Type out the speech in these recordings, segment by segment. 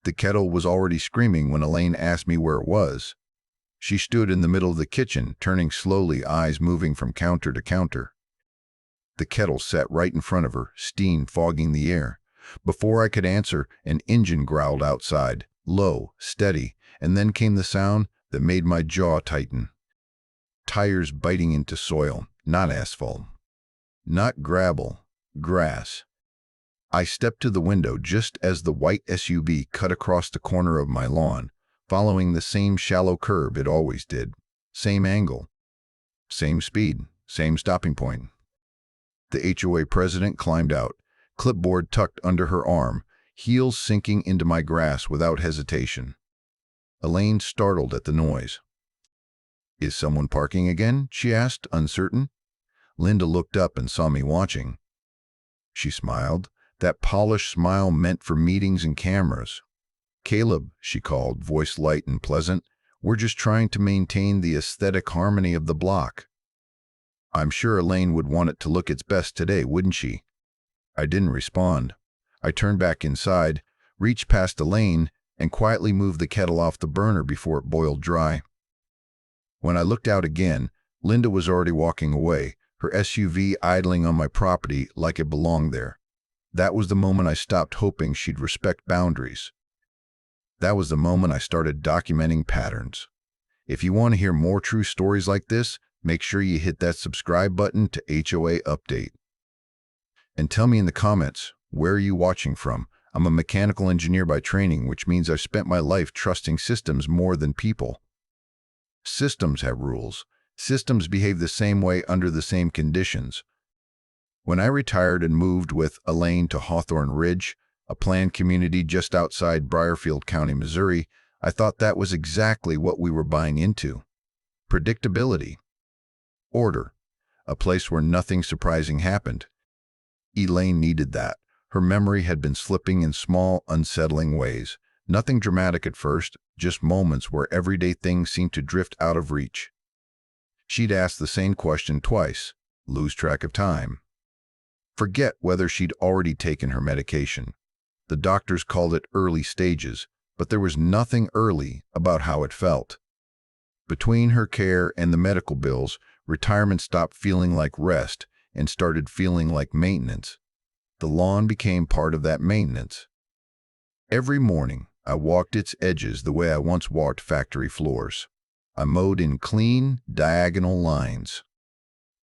The kettle was already screaming when Elaine asked me where it was. She stood in the middle of the kitchen, turning slowly, eyes moving from counter to counter. The kettle sat right in front of her, steam fogging the air. Before I could answer, an engine growled outside, low, steady, and then came the sound that made my jaw tighten. Tires biting into soil, not asphalt. Not gravel, grass. I stepped to the window just as the white SUV cut across the corner of my lawn, following the same shallow curve it always did. Same angle, same speed, same stopping point. The HOA president climbed out, clipboard tucked under her arm, heels sinking into my grass without hesitation. Elaine startled at the noise. "Is someone parking again?" she asked, uncertain. Linda looked up and saw me watching. She smiled, that polished smile meant for meetings and cameras. "Caleb," she called, voice light and pleasant, "we're just trying to maintain the aesthetic harmony of the block." I'm sure Elaine would want it to look its best today, wouldn't she? I didn't respond. I turned back inside, reached past Elaine, and quietly moved the kettle off the burner before it boiled dry. When I looked out again, Linda was already walking away, her SUV idling on my property like it belonged there. That was the moment I stopped hoping she'd respect boundaries. That was the moment I started documenting patterns. If you want to hear more true stories like this, make sure you hit that subscribe button to HOA Update. And tell me in the comments, where are you watching from? I'm a mechanical engineer by training, which means I've spent my life trusting systems more than people. Systems have rules. Systems behave the same way under the same conditions. When I retired and moved with Elaine to Hawthorne Ridge, a planned community just outside Briarfield County, Missouri, I thought that was exactly what we were buying into. Predictability. Order. A place where nothing surprising happened. Elaine needed that. Her memory had been slipping in small, unsettling ways. Nothing dramatic at first, just moments where everyday things seemed to drift out of reach. She'd ask the same question twice, lose track of time. Forget whether she'd already taken her medication. The doctors called it early stages, but there was nothing early about how it felt. Between her care and the medical bills, retirement stopped feeling like rest and started feeling like maintenance. The lawn became part of that maintenance. Every morning, I walked its edges the way I once walked factory floors. I mowed in clean, diagonal lines.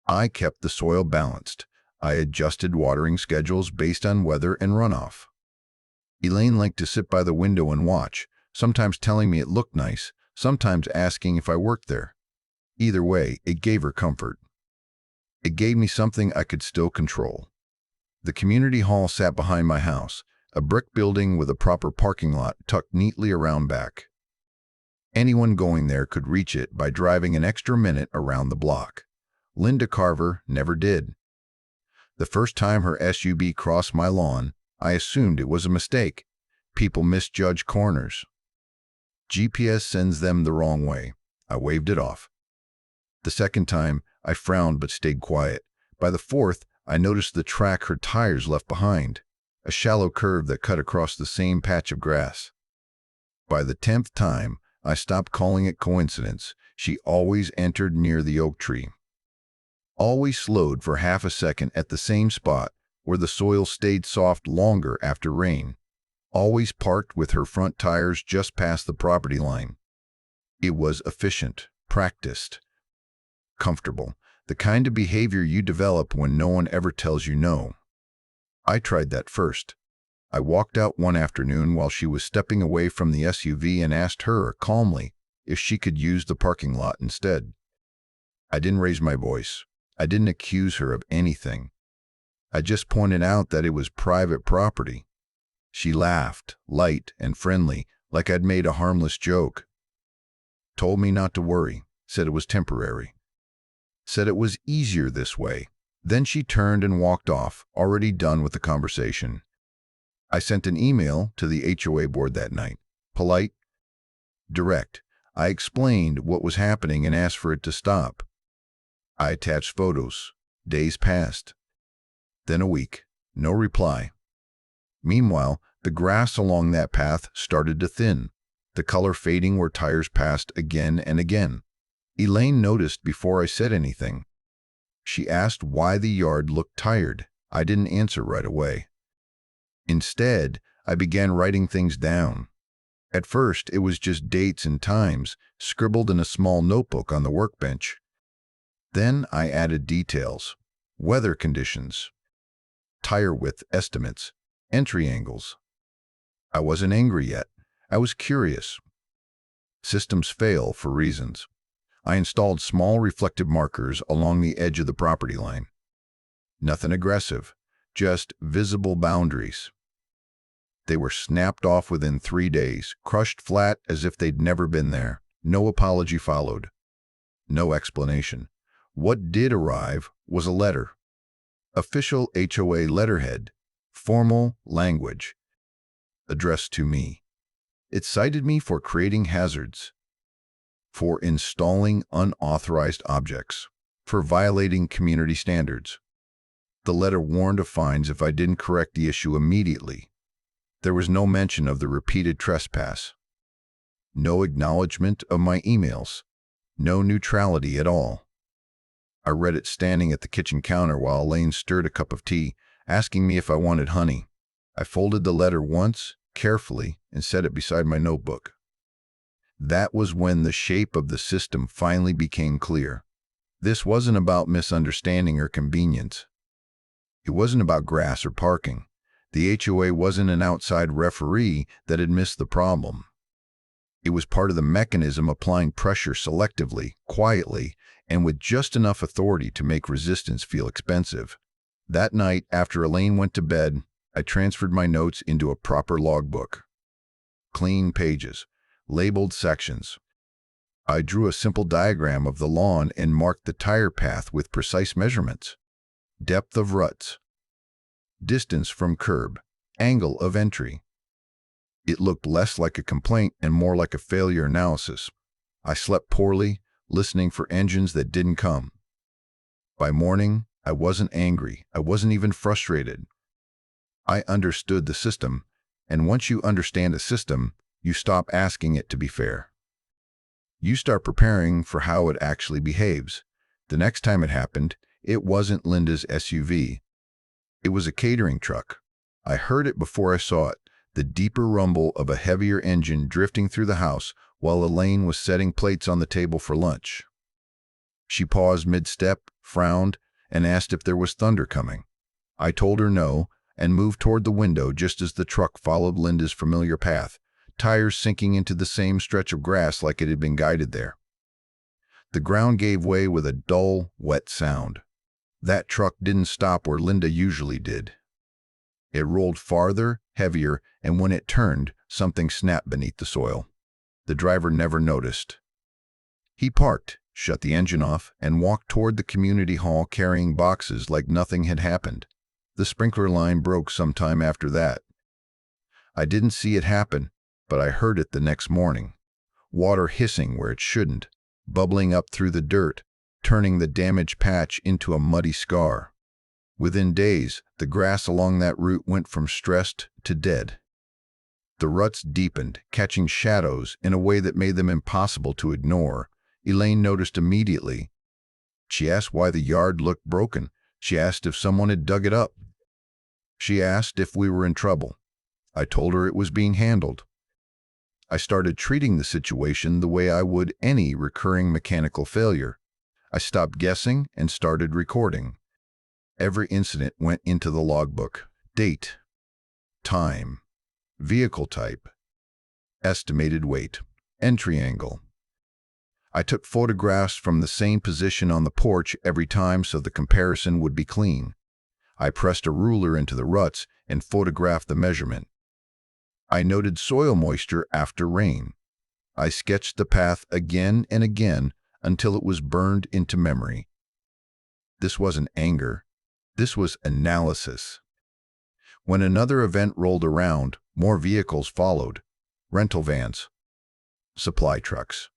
I kept the soil balanced. I adjusted watering schedules based on weather and runoff. Elaine liked to sit by the window and watch, sometimes telling me it looked nice, sometimes asking if I worked there. Either way, it gave her comfort. It gave me something I could still control. The community hall sat behind my house, a brick building with a proper parking lot tucked neatly around back. Anyone going there could reach it by driving an extra minute around the block. Linda Carver never did. The first time her SUV crossed my lawn, I assumed it was a mistake. People misjudge corners. GPS sends them the wrong way. I waved it off. The second time, I frowned but stayed quiet. By the fourth, I noticed the track her tires left behind, a shallow curve that cut across the same patch of grass. By the 10th time, I stopped calling it coincidence. She always entered near the oak tree. Always slowed for half a second at the same spot where the soil stayed soft longer after rain. Always parked with her front tires just past the property line. It was efficient, practiced, comfortable, the kind of behavior you develop when no one ever tells you no. I tried that first. I walked out one afternoon while she was stepping away from the SUV and asked her, calmly, if she could use the parking lot instead. I didn't raise my voice. I didn't accuse her of anything. I just pointed out that it was private property. She laughed, light and friendly, like I'd made a harmless joke. Told me not to worry, said it was temporary. Said it was easier this way. Then she turned and walked off, already done with the conversation. I sent an email to the HOA board that night. Polite, direct. I explained what was happening and asked for it to stop. I attached photos. Days passed. Then a week. No reply. Meanwhile, The grass along that path started to thin, the color fading where tires passed again and again. Elaine noticed before I said anything. She asked why the yard looked tired. I didn't answer right away. Instead, I began writing things down. At first, it was just dates and times, scribbled in a small notebook on the workbench. Then I added details, weather conditions, tire width estimates, entry angles. I wasn't angry yet. I was curious. Systems fail for reasons. I installed small reflective markers along the edge of the property line. Nothing aggressive, just visible boundaries. They were snapped off within 3 days, crushed flat as if they'd never been there. No apology followed. No explanation. What did arrive was a letter. Official HOA letterhead. Formal language. Addressed to me. It cited me for creating hazards, for installing unauthorized objects, for violating community standards. The letter warned of fines if I didn't correct the issue immediately. There was no mention of the repeated trespass. No acknowledgement of my emails. No neutrality at all. I read it standing at the kitchen counter while Elaine stirred a cup of tea, asking me if I wanted honey. I folded the letter once, carefully, and set it beside my notebook. That was when the shape of the system finally became clear. This wasn't about misunderstanding or convenience. It wasn't about grass or parking. The HOA wasn't an outside referee that had missed the problem. It was part of the mechanism applying pressure selectively, quietly, and with just enough authority to make resistance feel expensive. That night, after Elaine went to bed, I transferred my notes into a proper logbook. Clean pages, labeled sections. I drew a simple diagram of the lawn and marked the tire path with precise measurements. Depth of ruts, distance from curb, angle of entry. It looked less like a complaint and more like a failure analysis. I slept poorly, listening for engines that didn't come. By morning, I wasn't angry. I wasn't even frustrated. I understood the system, and once you understand a system, you stop asking it to be fair. You start preparing for how it actually behaves. The next time it happened, it wasn't Linda's SUV. It was a catering truck. I heard it before I saw it, the deeper rumble of a heavier engine drifting through the house while Elaine was setting plates on the table for lunch. She paused mid-step, frowned, and asked if there was thunder coming. I told her no, and moved toward the window just as the truck followed Linda's familiar path, tires sinking into the same stretch of grass like it had been guided there. The ground gave way with a dull, wet sound. That truck didn't stop where Linda usually did. It rolled farther, heavier, and when it turned, something snapped beneath the soil. The driver never noticed. He parked, shut the engine off, and walked toward the community hall carrying boxes like nothing had happened. The sprinkler line broke sometime after that. I didn't see it happen, but I heard it the next morning. Water hissing where it shouldn't, bubbling up through the dirt, turning the damaged patch into a muddy scar. Within days, the grass along that route went from stressed to dead. The ruts deepened, catching shadows in a way that made them impossible to ignore. Elaine noticed immediately. She asked why the yard looked broken. She asked if someone had dug it up. She asked if we were in trouble. I told her it was being handled. I started treating the situation the way I would any recurring mechanical failure. I stopped guessing and started recording. Every incident went into the logbook. Date, time, vehicle type, estimated weight, entry angle. I took photographs from the same position on the porch every time so the comparison would be clean. I pressed a ruler into the ruts and photographed the measurement. I noted soil moisture after rain. I sketched the path again and again until it was burned into memory. This wasn't anger. This was analysis. When another event rolled around, more vehicles followed. Rental vans, supply trucks,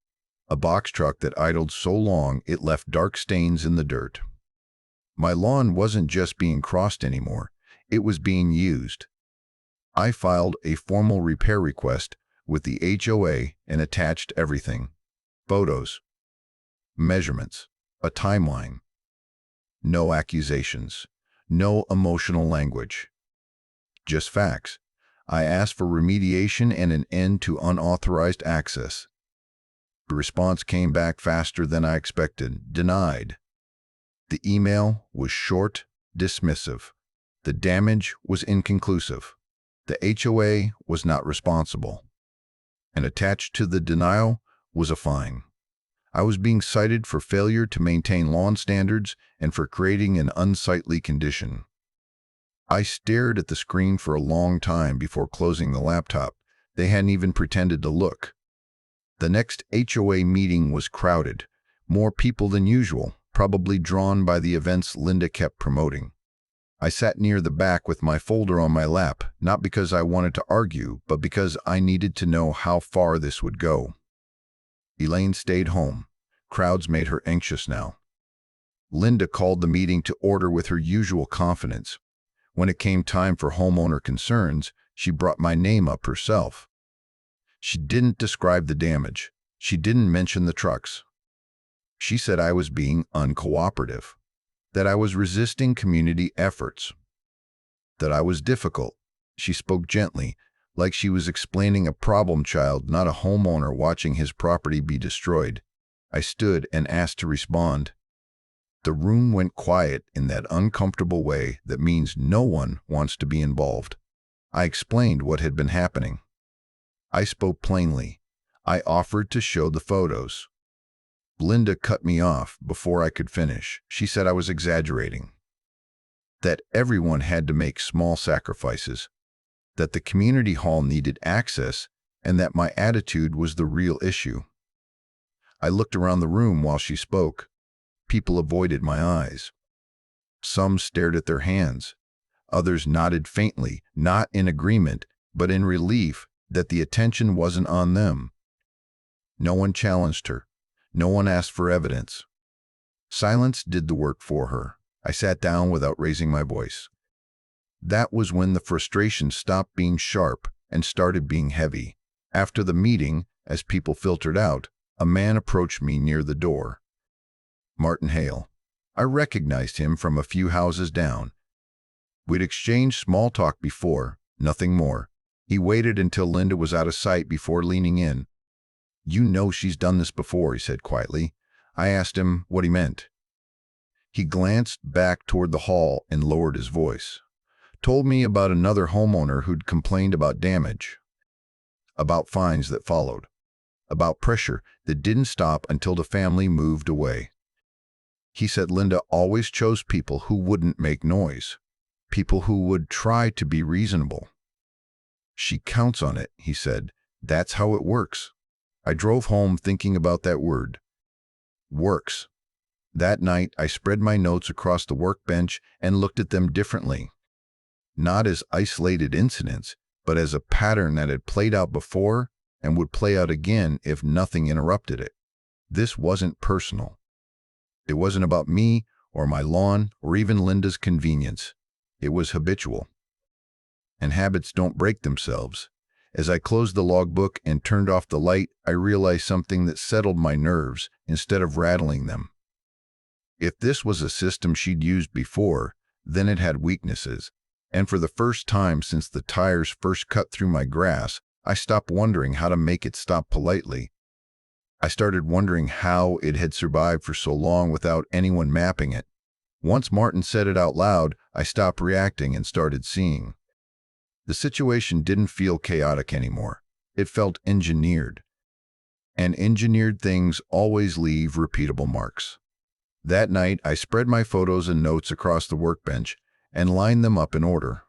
a box truck that idled so long it left dark stains in the dirt. My lawn wasn't just being crossed anymore, it was being used. I filed a formal repair request with the HOA and attached everything: photos, measurements, a timeline. No accusations, no emotional language, just facts. I asked for remediation and an end to unauthorized access. The response came back faster than I expected: denied. The email was short, dismissive. The damage was inconclusive. The HOA was not responsible. And attached to the denial was a fine. I was being cited for failure to maintain lawn standards and for creating an unsightly condition. I stared at the screen for a long time before closing the laptop. They hadn't even pretended to look. The next HOA meeting was crowded, more people than usual, probably drawn by the events Linda kept promoting. I sat near the back with my folder on my lap, not because I wanted to argue, but because I needed to know how far this would go. Elaine stayed home. Crowds made her anxious now. Linda called the meeting to order with her usual confidence. When it came time for homeowner concerns, she brought my name up herself. She didn't describe the damage. She didn't mention the trucks. She said I was being uncooperative, that I was resisting community efforts, that I was difficult. She spoke gently, like she was explaining a problem child, not a homeowner watching his property be destroyed. I stood and asked to respond. The room went quiet in that uncomfortable way that means no one wants to be involved. I explained what had been happening. I spoke plainly. I offered to show the photos. Linda cut me off before I could finish. She said I was exaggerating, that everyone had to make small sacrifices, that the community hall needed access, and that my attitude was the real issue. I looked around the room while she spoke. People avoided my eyes. Some stared at their hands. Others nodded faintly, not in agreement, but in relief that the attention wasn't on them. No one challenged her. No one asked for evidence. Silence did the work for her. I sat down without raising my voice. That was when the frustration stopped being sharp and started being heavy. After the meeting, as people filtered out, a man approached me near the door. Martin Hale. I recognized him from a few houses down. We'd exchanged small talk before, nothing more. He waited until Linda was out of sight before leaning in. "You know she's done this before," he said quietly. I asked him what he meant. He glanced back toward the hall and lowered his voice. Told me about another homeowner who'd complained about damage, about fines that followed, about pressure that didn't stop until the family moved away. He said Linda always chose people who wouldn't make noise, people who would try to be reasonable. "She counts on it," he said. "That's how it works." I drove home thinking about that word. Works. That night, I spread my notes across the workbench and looked at them differently. Not as isolated incidents, but as a pattern that had played out before and would play out again if nothing interrupted it. This wasn't personal. It wasn't about me or my lawn or even Linda's convenience. It was habitual. And habits don't break themselves. As I closed the logbook and turned off the light, I realized something that settled my nerves instead of rattling them. If this was a system she'd used before, then it had weaknesses. And for the first time since the tires first cut through my grass, I stopped wondering how to make it stop politely. I started wondering how it had survived for so long without anyone mapping it. Once Martin said it out loud, I stopped reacting and started seeing. The situation didn't feel chaotic anymore. It felt engineered. And engineered things always leave repeatable marks. That night, I spread my photos and notes across the workbench and lined them up in order.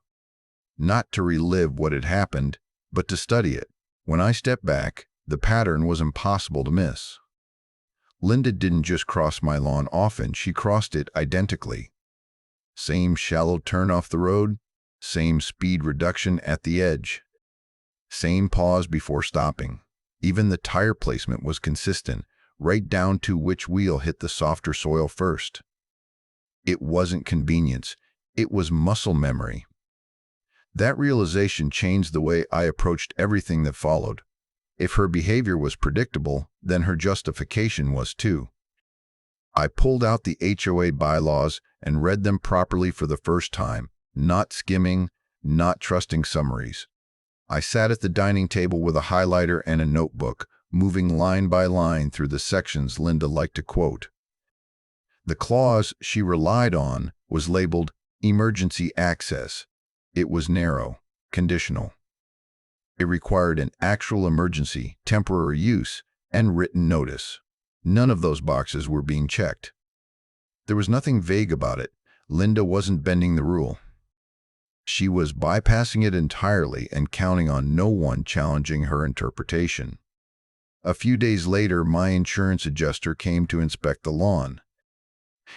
Not to relive what had happened, but to study it. When I stepped back, the pattern was impossible to miss. Linda didn't just cross my lawn often, she crossed it identically. Same shallow turn off the road, same speed reduction at the edge, same pause before stopping. Even the tire placement was consistent, right down to which wheel hit the softer soil first. It wasn't convenience, it was muscle memory. That realization changed the way I approached everything that followed. If her behavior was predictable, then her justification was too. I pulled out the HOA bylaws and read them properly for the first time, not skimming, not trusting summaries. I sat at the dining table with a highlighter and a notebook, moving line by line through the sections Linda liked to quote. The clause she relied on was labeled emergency access. It was narrow, conditional. It required an actual emergency, temporary use, and written notice. None of those boxes were being checked. There was nothing vague about it. Linda wasn't bending the rule. She was bypassing it entirely and counting on no one challenging her interpretation. A few days later, my insurance adjuster came to inspect the lawn.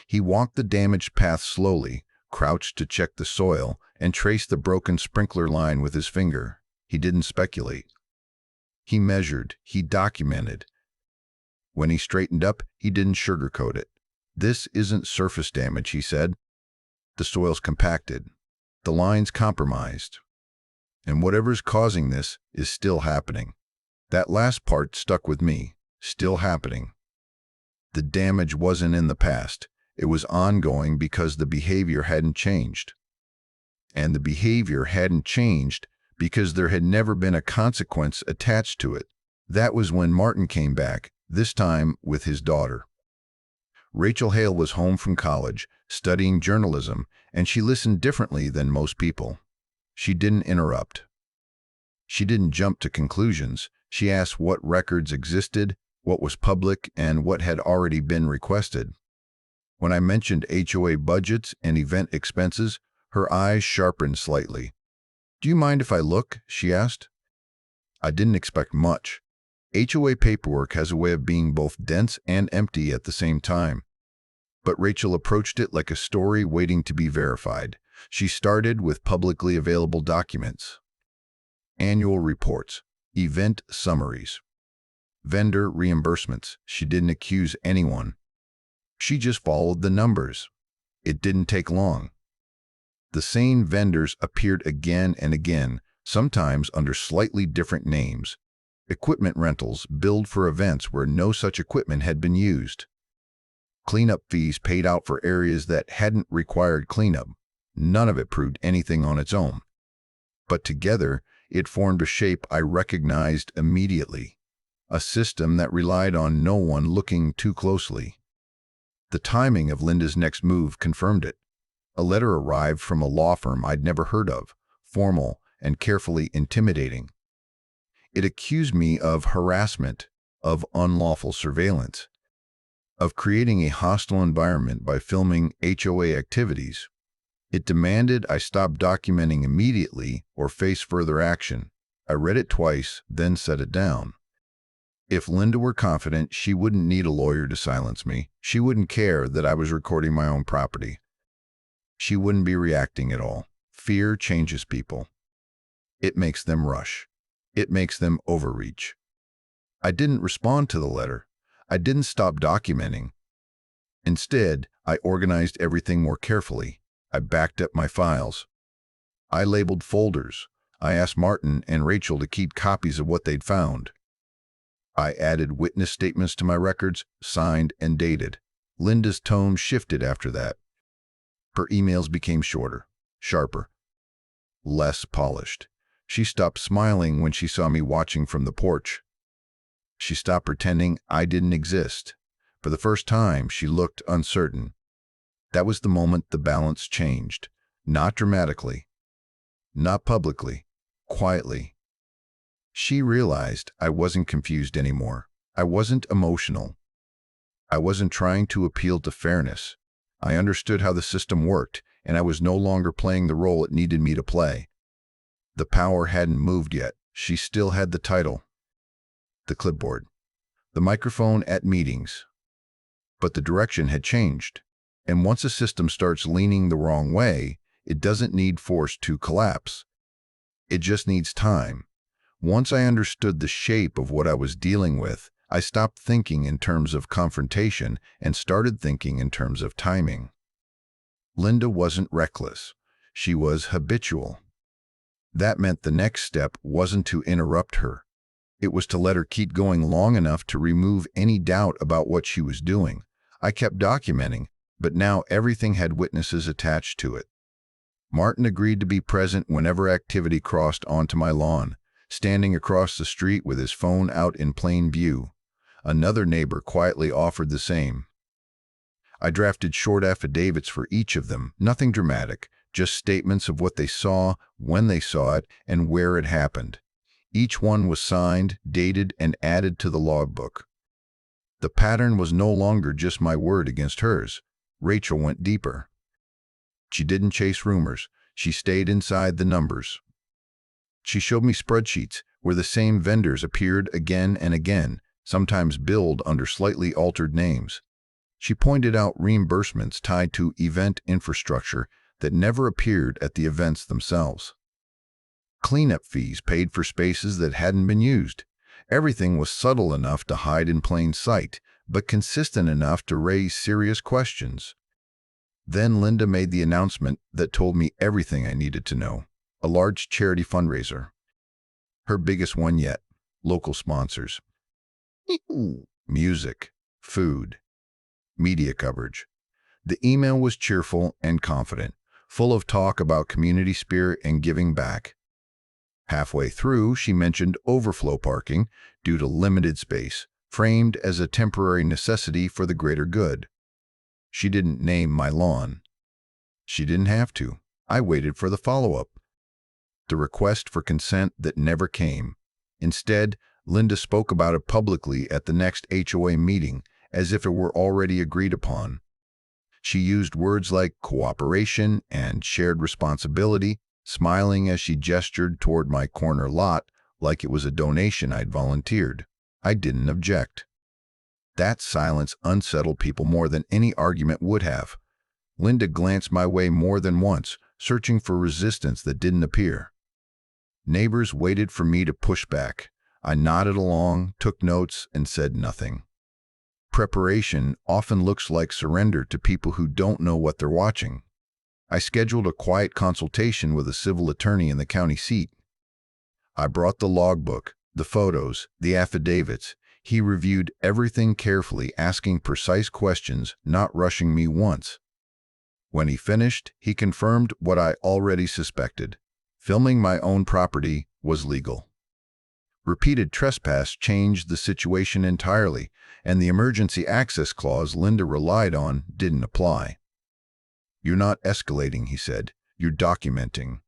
He walked the damaged path slowly, crouched to check the soil, and traced the broken sprinkler line with his finger. He didn't speculate. He measured, he documented. When he straightened up, he didn't sugarcoat it. "This isn't surface damage," he said. "The soil's compacted. The line's compromised. And whatever's causing this is still happening." That last part stuck with me. Still happening. The damage wasn't in the past. It was ongoing because the behavior hadn't changed. And the behavior hadn't changed because there had never been a consequence attached to it. That was when Martin came back, this time with his daughter. Rachel Hale was home from college, studying journalism, and she listened differently than most people. She didn't interrupt. She didn't jump to conclusions. She asked what records existed, what was public, and what had already been requested. When I mentioned HOA budgets and event expenses, her eyes sharpened slightly. "Do you mind if I look?" she asked. I didn't expect much. HOA paperwork has a way of being both dense and empty at the same time. But Rachel approached it like a story waiting to be verified. She started with publicly available documents. Annual reports, event summaries, vendor reimbursements. She didn't accuse anyone. She just followed the numbers. It didn't take long. The same vendors appeared again and again, sometimes under slightly different names. Equipment rentals billed for events where no such equipment had been used. Cleanup fees paid out for areas that hadn't required cleanup. None of it proved anything on its own. But together, it formed a shape I recognized immediately. A system that relied on no one looking too closely. The timing of Linda's next move confirmed it. A letter arrived from a law firm I'd never heard of, formal and carefully intimidating. It accused me of harassment, of unlawful surveillance, of creating a hostile environment by filming HOA activities. It demanded I stop documenting immediately or face further action. I read it twice, then set it down. If Linda were confident, she wouldn't need a lawyer to silence me. She wouldn't care that I was recording my own property. She wouldn't be reacting at all. Fear changes people. It makes them rush. It makes them overreach. I didn't respond to the letter. I didn't stop documenting. Instead, I organized everything more carefully. I backed up my files. I labeled folders. I asked Martin and Rachel to keep copies of what they'd found. I added witness statements to my records, signed and dated. Linda's tone shifted after that. Her emails became shorter, sharper, less polished. She stopped smiling when she saw me watching from the porch. She stopped pretending I didn't exist. For the first time, she looked uncertain. That was the moment the balance changed. Not dramatically, not publicly, quietly. She realized I wasn't confused anymore. I wasn't emotional. I wasn't trying to appeal to fairness. I understood how the system worked, and I was no longer playing the role it needed me to play. The power hadn't moved yet. She still had the title, the clipboard, the microphone at meetings. But the direction had changed. And once a system starts leaning the wrong way, it doesn't need force to collapse. It just needs time. Once I understood the shape of what I was dealing with, I stopped thinking in terms of confrontation and started thinking in terms of timing. Linda wasn't reckless. She was habitual. That meant the next step wasn't to interrupt her. It was to let her keep going long enough to remove any doubt about what she was doing. I kept documenting, but now everything had witnesses attached to it. Martin agreed to be present whenever activity crossed onto my lawn, standing across the street with his phone out in plain view. Another neighbor quietly offered the same. I drafted short affidavits for each of them, nothing dramatic, just statements of what they saw, when they saw it, and where it happened. Each one was signed, dated, and added to the logbook. The pattern was no longer just my word against hers. Rachel went deeper. She didn't chase rumors. She stayed inside the numbers. She showed me spreadsheets where the same vendors appeared again and again, sometimes billed under slightly altered names. She pointed out reimbursements tied to event infrastructure that never appeared at the events themselves. Cleanup fees paid for spaces that hadn't been used. Everything was subtle enough to hide in plain sight, but consistent enough to raise serious questions. Then Linda made the announcement that told me everything I needed to know. A large charity fundraiser. Her biggest one yet. Local sponsors. Music. Food. Media coverage. The email was cheerful and confident, full of talk about community spirit and giving back. Halfway through, she mentioned overflow parking due to limited space, framed as a temporary necessity for the greater good. She didn't name my lawn. She didn't have to. I waited for the follow-up. The request for consent that never came. Instead, Linda spoke about it publicly at the next HOA meeting, as if it were already agreed upon. She used words like cooperation and shared responsibility, smiling as she gestured toward my corner lot like it was a donation I'd volunteered. I didn't object. That silence unsettled people more than any argument would have. Linda glanced my way more than once, searching for resistance that didn't appear. Neighbors waited for me to push back. I nodded along, took notes, and said nothing. Preparation often looks like surrender to people who don't know what they're watching. I scheduled a quiet consultation with a civil attorney in the county seat. I brought the logbook, the photos, the affidavits. He reviewed everything carefully, asking precise questions, not rushing me once. When he finished, he confirmed what I already suspected. Filming my own property was legal. Repeated trespass changed the situation entirely, and the emergency access clause Linda relied on didn't apply. "You're not escalating," he said. "You're documenting."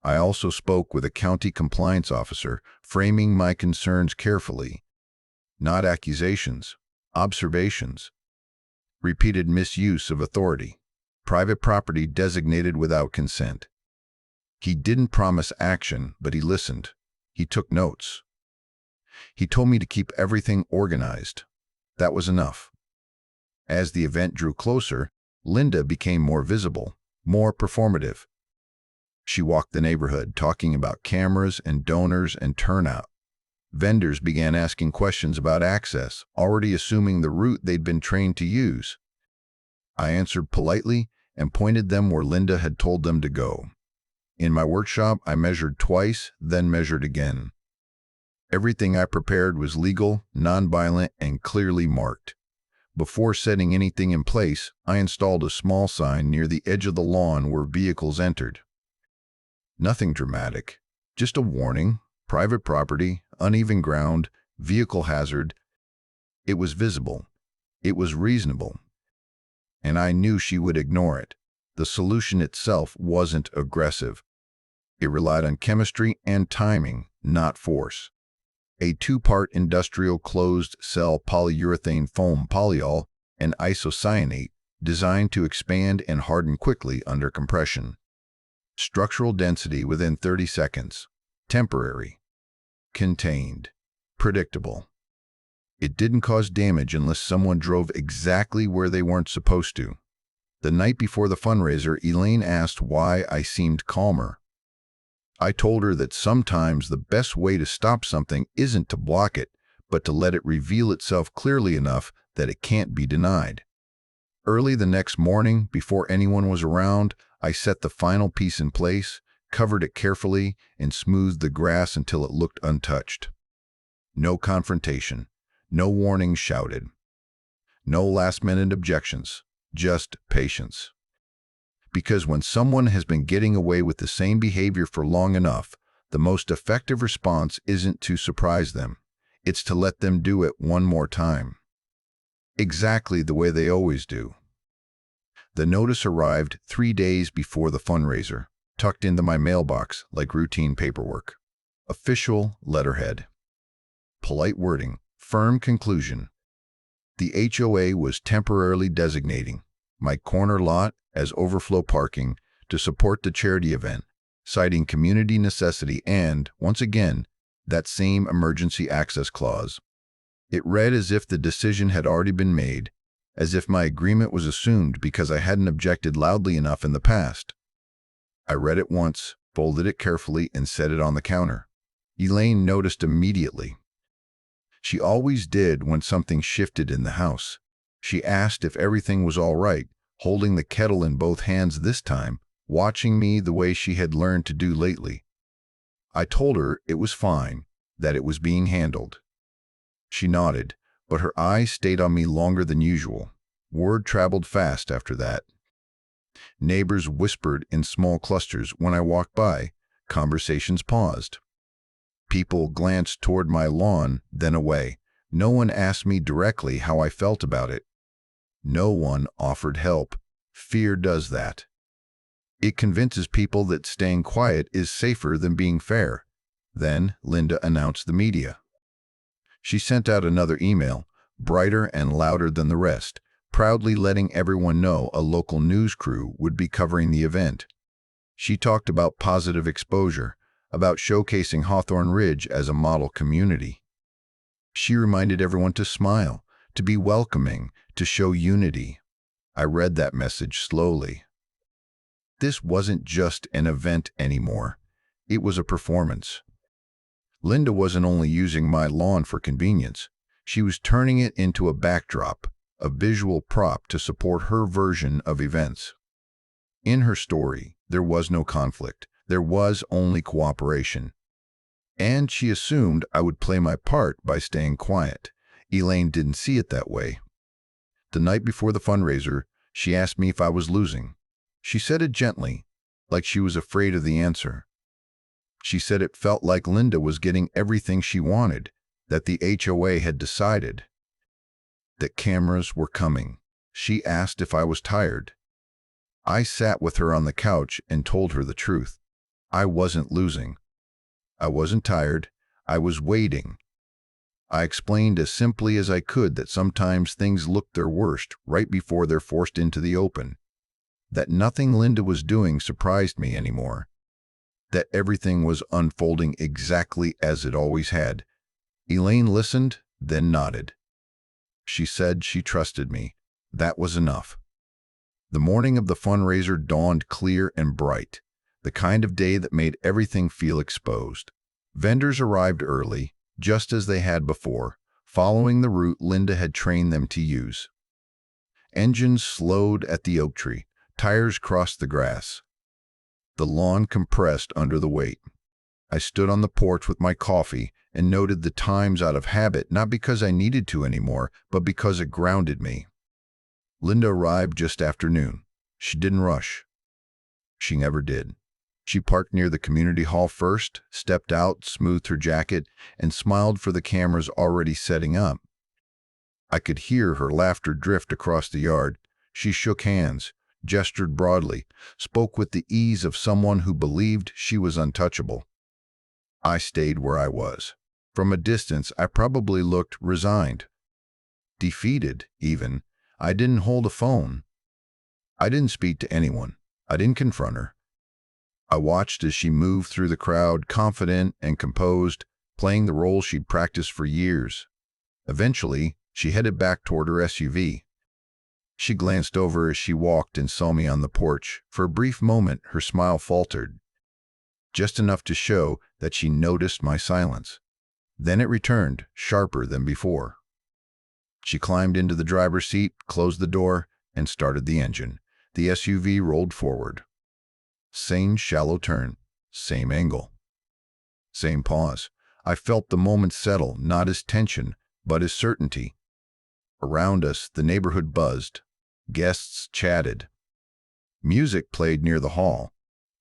I also spoke with a county compliance officer, framing my concerns carefully. Not accusations, observations. Repeated misuse of authority. Private property designated without consent. He didn't promise action, but he listened. He took notes. He told me to keep everything organized. That was enough. As the event drew closer, Linda became more visible, more performative. She walked the neighborhood, talking about cameras and donors and turnout. Vendors began asking questions about access, already assuming the route they'd been trained to use. I answered politely and pointed them where Linda had told them to go. In my workshop, I measured twice, then measured again. Everything I prepared was legal, nonviolent, and clearly marked. Before setting anything in place, I installed a small sign near the edge of the lawn where vehicles entered. Nothing dramatic, just a warning: private property, uneven ground, vehicle hazard. It was visible. It was reasonable. And I knew she would ignore it. The solution itself wasn't aggressive. It relied on chemistry and timing, not force. A two-part industrial closed-cell polyurethane foam polyol and isocyanate designed to expand and harden quickly under compression. Structural density within 30 seconds. Temporary. Contained. Predictable. It didn't cause damage unless someone drove exactly where they weren't supposed to. The night before the fundraiser, Elaine asked why I seemed calmer. I told her that sometimes the best way to stop something isn't to block it, but to let it reveal itself clearly enough that it can't be denied. Early the next morning, before anyone was around, I set the final piece in place, covered it carefully, and smoothed the grass until it looked untouched. No confrontation, no warnings shouted, no last-minute objections, just patience. Because when someone has been getting away with the same behavior for long enough, the most effective response isn't to surprise them. It's to let them do it one more time. Exactly the way they always do. The notice arrived 3 days before the fundraiser, tucked into my mailbox like routine paperwork. Official letterhead. Polite wording, firm conclusion. The HOA was temporarily designating my corner lot as overflow parking to support the charity event, citing community necessity and, once again, that same emergency access clause. It read as if the decision had already been made, as if my agreement was assumed because I hadn't objected loudly enough in the past. I read it once, folded it carefully, and set it on the counter. Elaine noticed immediately. She always did when something shifted in the house. She asked if everything was all right, holding the kettle in both hands this time, watching me the way she had learned to do lately. I told her it was fine, that it was being handled. She nodded, but her eyes stayed on me longer than usual. Word traveled fast after that. Neighbors whispered in small clusters when I walked by. Conversations paused. People glanced toward my lawn, then away. No one asked me directly how I felt about it. No one offered help. Fear does that. It convinces people that staying quiet is safer than being fair. Then Linda announced the media. She sent out another email, brighter and louder than the rest, proudly letting everyone know a local news crew would be covering the event. She talked about positive exposure, about showcasing Hawthorne Ridge as a model community. She reminded everyone to smile, to be welcoming, to show unity. I read that message slowly. This wasn't just an event anymore. It was a performance. Linda wasn't only using my lawn for convenience. She was turning it into a backdrop, a visual prop to support her version of events. In her story, there was no conflict. There was only cooperation. And she assumed I would play my part by staying quiet. Elaine didn't see it that way. The night before the fundraiser, she asked me if I was losing. She said it gently, like she was afraid of the answer. She said it felt like Linda was getting everything she wanted, that the HOA had decided, that cameras were coming. She asked if I was tired. I sat with her on the couch and told her the truth. I wasn't losing. I wasn't tired. I was waiting. I explained as simply as I could that sometimes things look their worst right before they're forced into the open, that nothing Linda was doing surprised me anymore, that everything was unfolding exactly as it always had. Elaine listened, then nodded. She said she trusted me. That was enough. The morning of the fundraiser dawned clear and bright, the kind of day that made everything feel exposed. Vendors arrived early, just as they had before, following the route Linda had trained them to use. Engines slowed at the oak tree. Tires crossed the grass. The lawn compressed under the weight. I stood on the porch with my coffee and noted the times out of habit, not because I needed to anymore, but because it grounded me. Linda arrived just after noon. She didn't rush. She never did. She parked near the community hall first, stepped out, smoothed her jacket, and smiled for the cameras already setting up. I could hear her laughter drift across the yard. She shook hands, gestured broadly, spoke with the ease of someone who believed she was untouchable. I stayed where I was. From a distance, I probably looked resigned. Defeated, even. I didn't hold a phone. I didn't speak to anyone. I didn't confront her. I watched as she moved through the crowd, confident and composed, playing the role she'd practiced for years. Eventually, she headed back toward her SUV. She glanced over as she walked and saw me on the porch. For a brief moment, her smile faltered, just enough to show that she noticed my silence. Then it returned, sharper than before. She climbed into the driver's seat, closed the door, and started the engine. The SUV rolled forward. Sane, shallow turn. Same angle. Same pause. I felt the moment settle, not as tension, but as certainty. Around us, the neighborhood buzzed. Guests chatted. Music played near the hall.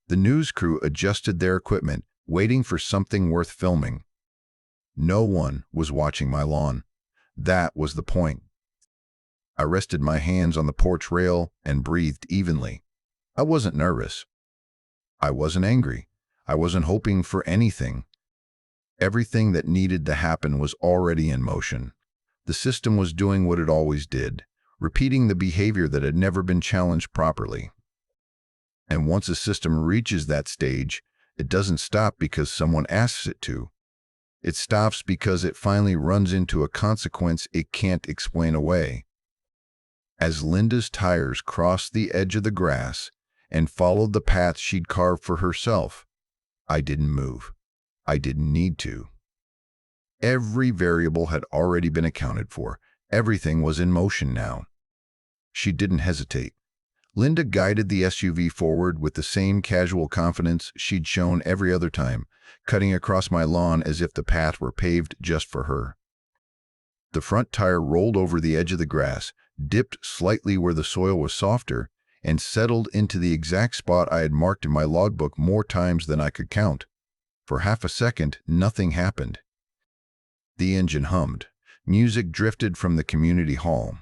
The news crew adjusted their equipment, waiting for something worth filming. No one was watching my lawn. That was the point. I rested my hands on the porch rail and breathed evenly. I wasn't nervous. I wasn't angry. I wasn't hoping for anything. Everything that needed to happen was already in motion. The system was doing what it always did, repeating the behavior that had never been challenged properly. And once a system reaches that stage, it doesn't stop because someone asks it to. It stops because it finally runs into a consequence it can't explain away. As Linda's tires crossed the edge of the grass and followed the path she'd carved for herself, I didn't move. I didn't need to. Every variable had already been accounted for. Everything was in motion now. She didn't hesitate. Linda guided the SUV forward with the same casual confidence she'd shown every other time, cutting across my lawn as if the path were paved just for her. The front tire rolled over the edge of the grass, dipped slightly where the soil was softer, and settled into the exact spot I had marked in my logbook more times than I could count. For half a second, nothing happened. The engine hummed. Music drifted from the community hall.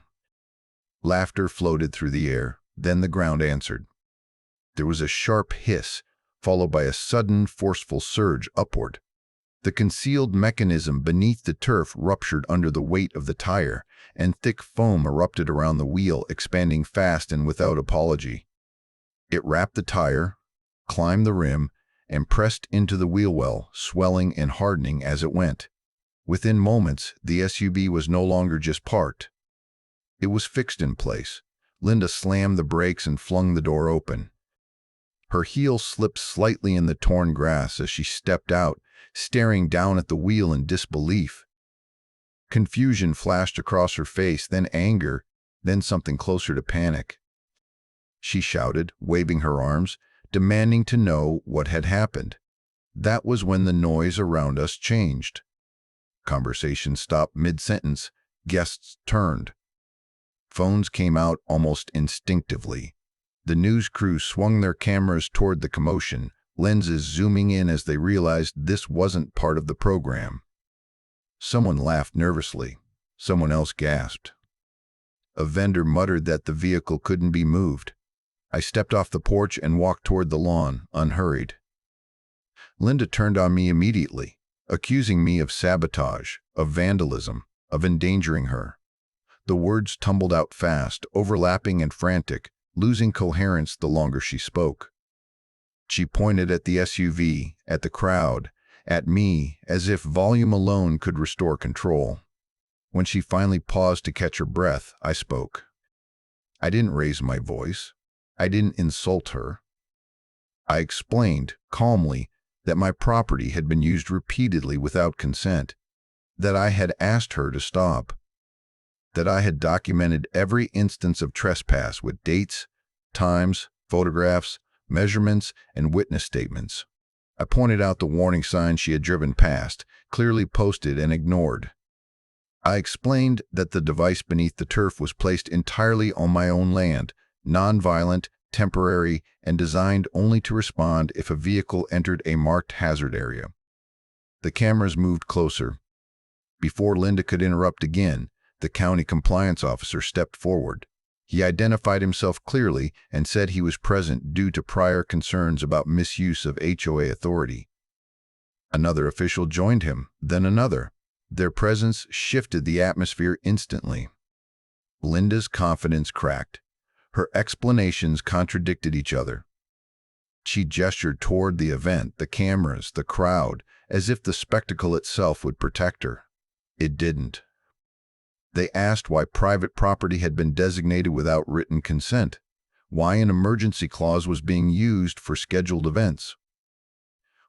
Laughter floated through the air. Then the ground answered. There was a sharp hiss, followed by a sudden, forceful surge upward. The concealed mechanism beneath the turf ruptured under the weight of the tire, and thick foam erupted around the wheel, expanding fast and without apology. It wrapped the tire, climbed the rim, and pressed into the wheel well, swelling and hardening as it went. Within moments, the SUV was no longer just parked. It was fixed in place. Linda slammed the brakes and flung the door open. Her heel slipped slightly in the torn grass as she stepped out, staring down at the wheel in disbelief. Confusion flashed across her face, then anger, then something closer to panic. She shouted, waving her arms, demanding to know what had happened. That was when the noise around us changed. Conversation stopped mid-sentence. Guests turned. Phones came out almost instinctively. The news crew swung their cameras toward the commotion, lenses zooming in as they realized this wasn't part of the program. Someone laughed nervously. Someone else gasped. A vendor muttered that the vehicle couldn't be moved. I stepped off the porch and walked toward the lawn, unhurried. Linda turned on me immediately, accusing me of sabotage, of vandalism, of endangering her. The words tumbled out fast, overlapping and frantic, losing coherence the longer she spoke. She pointed at the SUV, at the crowd, at me, as if volume alone could restore control. When she finally paused to catch her breath, I spoke. I didn't raise my voice. I didn't insult her. I explained, calmly, that my property had been used repeatedly without consent, that I had asked her to stop, that I had documented every instance of trespass with dates, times, photographs, measurements, and witness statements. I pointed out the warning signs she had driven past, clearly posted and ignored. I explained that the device beneath the turf was placed entirely on my own land, non-violent, temporary, and designed only to respond if a vehicle entered a marked hazard area. The cameras moved closer. Before Linda could interrupt again, the county compliance officer stepped forward. He identified himself clearly and said he was present due to prior concerns about misuse of HOA authority. Another official joined him, then another. Their presence shifted the atmosphere instantly. Linda's confidence cracked. Her explanations contradicted each other. She gestured toward the event, the cameras, the crowd, as if the spectacle itself would protect her. It didn't. They asked why private property had been designated without written consent, why an emergency clause was being used for scheduled events,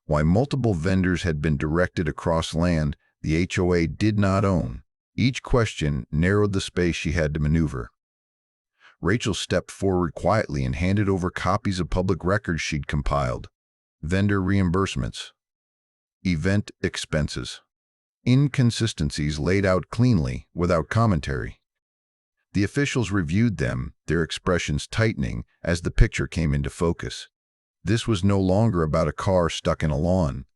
why multiple vendors had been directed across land the HOA did not own. Each question narrowed the space she had to maneuver. Rachel stepped forward quietly and handed over copies of public records she'd compiled. vendor reimbursements, event expenses. Inconsistencies laid out cleanly, without commentary. The officials reviewed them, their expressions tightening as the picture came into focus. This was no longer about a car stuck in a lawn.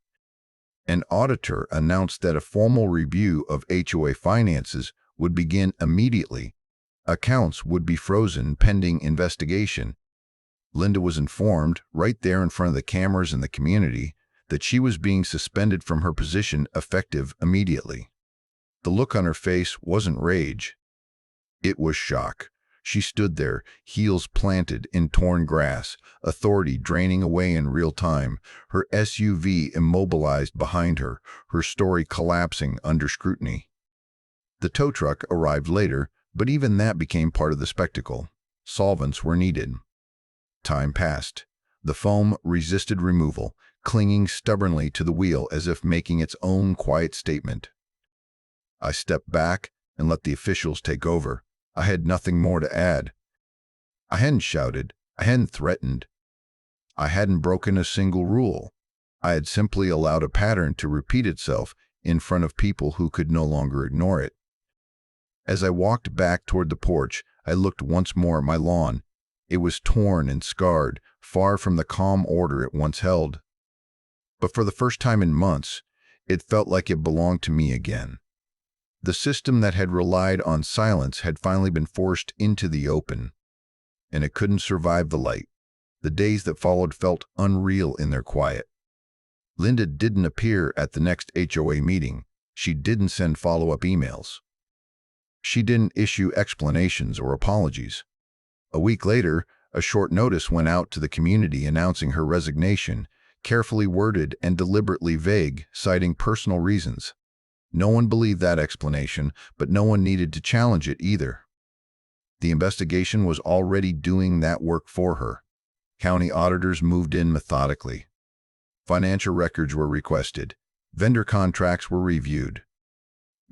An auditor announced that a formal review of HOA finances would begin immediately. Accounts would be frozen pending investigation. Linda was informed, right there in front of the cameras in the community, that she was being suspended from her position effective immediately. The look on her face wasn't rage. It was shock. She stood there, heels planted in torn grass, authority draining away in real time, her SUV immobilized behind her, her story collapsing under scrutiny. The tow truck arrived later, but even that became part of the spectacle. Solvents were needed. Time passed. The foam resisted removal, clinging stubbornly to the wheel as if making its own quiet statement. I stepped back and let the officials take over. I had nothing more to add. I hadn't shouted. I hadn't threatened. I hadn't broken a single rule. I had simply allowed a pattern to repeat itself in front of people who could no longer ignore it. As I walked back toward the porch, I looked once more at my lawn. It was torn and scarred, far from the calm order it once held. But for the first time in months, it felt like it belonged to me again. The system that had relied on silence had finally been forced into the open, and it couldn't survive the light. The days that followed felt unreal in their quiet. Linda didn't appear at the next HOA meeting. She didn't send follow-up emails. She didn't issue explanations or apologies. A week later, a short notice went out to the community announcing her resignation, carefully worded and deliberately vague, citing personal reasons. No one believed that explanation, but no one needed to challenge it either. The investigation was already doing that work for her. County auditors moved in methodically. Financial records were requested. Vendor contracts were reviewed.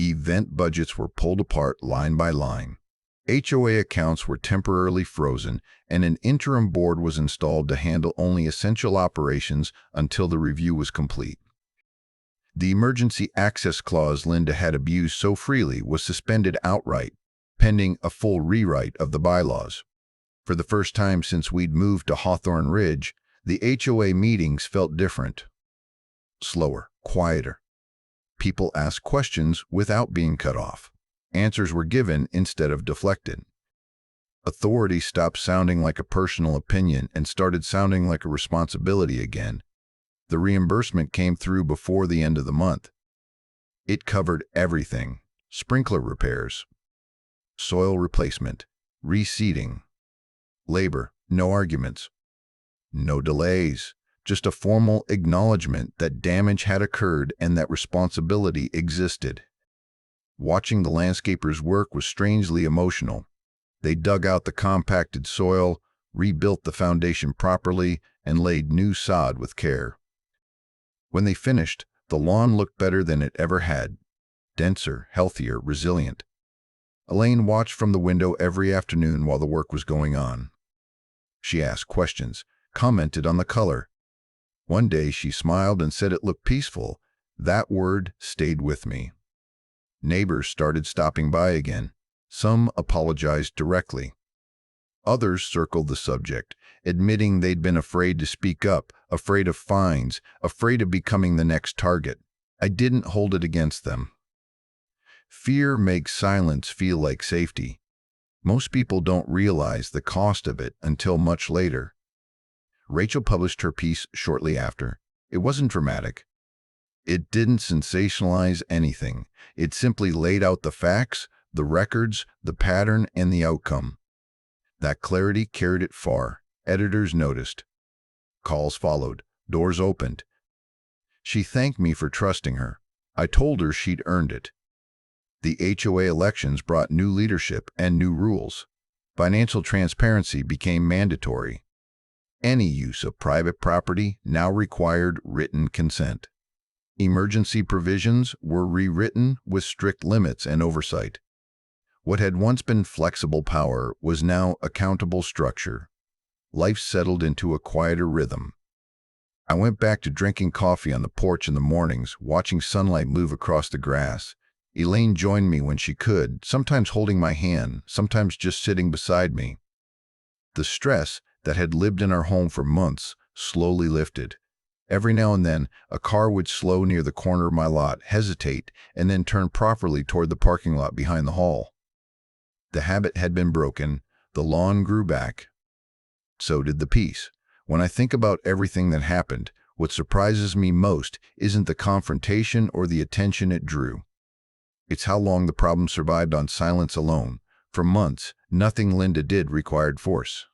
Event budgets were pulled apart line by line. HOA accounts were temporarily frozen, and an interim board was installed to handle only essential operations until the review was complete. The emergency access clause Linda had abused so freely was suspended outright, pending a full rewrite of the bylaws. For the first time since we'd moved to Hawthorne Ridge, the HOA meetings felt different. Slower, quieter. People asked questions without being cut off. Answers were given instead of deflected. Authority stopped sounding like a personal opinion and started sounding like a responsibility again. The reimbursement came through before the end of the month. It covered everything: sprinkler repairs, soil replacement, reseeding, labor, no arguments, no delays, just a formal acknowledgement that damage had occurred and that responsibility existed. Watching the landscapers work was strangely emotional. They dug out the compacted soil, rebuilt the foundation properly, and laid new sod with care. When they finished, the lawn looked better than it ever had. Denser, healthier, resilient. Elaine watched from the window every afternoon while the work was going on. She asked questions, commented on the color. One day she smiled and said it looked peaceful. That word stayed with me. Neighbors started stopping by again. Some apologized directly. Others circled the subject, admitting they'd been afraid to speak up, afraid of fines, afraid of becoming the next target. I didn't hold it against them. Fear makes silence feel like safety. Most people don't realize the cost of it until much later. Rachel published her piece shortly after. It wasn't dramatic. It didn't sensationalize anything. It simply laid out the facts, the records, the pattern, and the outcome. That clarity carried it far. Editors noticed. Calls followed. Doors opened. She thanked me for trusting her. I told her she'd earned it. The HOA elections brought new leadership and new rules. Financial transparency became mandatory. Any use of private property now required written consent. Emergency provisions were rewritten with strict limits and oversight. What had once been flexible power was now accountable structure. Life settled into a quieter rhythm. I went back to drinking coffee on the porch in the mornings, watching sunlight move across the grass. Elaine joined me when she could, sometimes holding my hand, sometimes just sitting beside me. The stress that had lived in our home for months slowly lifted. Every now and then, a car would slow near the corner of my lot, hesitate, and then turn properly toward the parking lot behind the hall. The habit had been broken, the lawn grew back. So did the peace. When I think about everything that happened, what surprises me most isn't the confrontation or the attention it drew. It's how long the problem survived on silence alone. For months, nothing Linda did required force.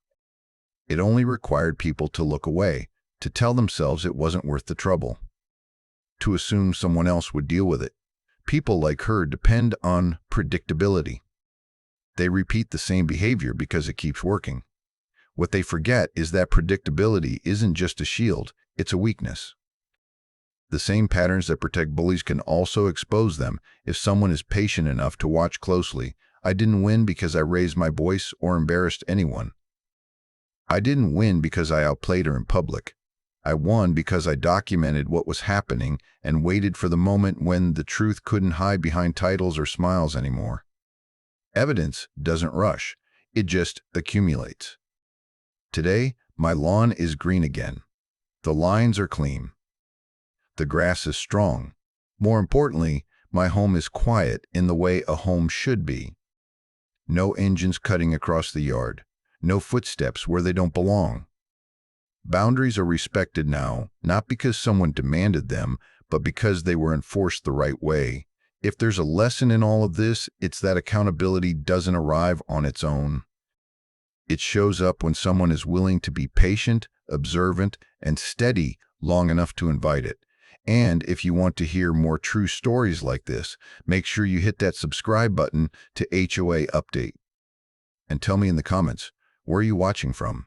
It only required people to look away, to tell themselves it wasn't worth the trouble, to assume someone else would deal with it. People like her depend on predictability. They repeat the same behavior because it keeps working. What they forget is that predictability isn't just a shield, it's a weakness. The same patterns that protect bullies can also expose them if someone is patient enough to watch closely. I didn't win because I raised my voice or embarrassed anyone. I didn't win because I outplayed her in public. I won because I documented what was happening and waited for the moment when the truth couldn't hide behind titles or smiles anymore. Evidence doesn't rush, it just accumulates. Today, my lawn is green again. The lines are clean. The grass is strong. More importantly, my home is quiet in the way a home should be. No engines cutting across the yard. No footsteps where they don't belong. Boundaries are respected now, not because someone demanded them, but because they were enforced the right way. If there's a lesson in all of this, it's that accountability doesn't arrive on its own. It shows up when someone is willing to be patient, observant, and steady long enough to invite it. And if you want to hear more true stories like this, make sure you hit that subscribe button to HOA Update. And tell me in the comments, where are you watching from?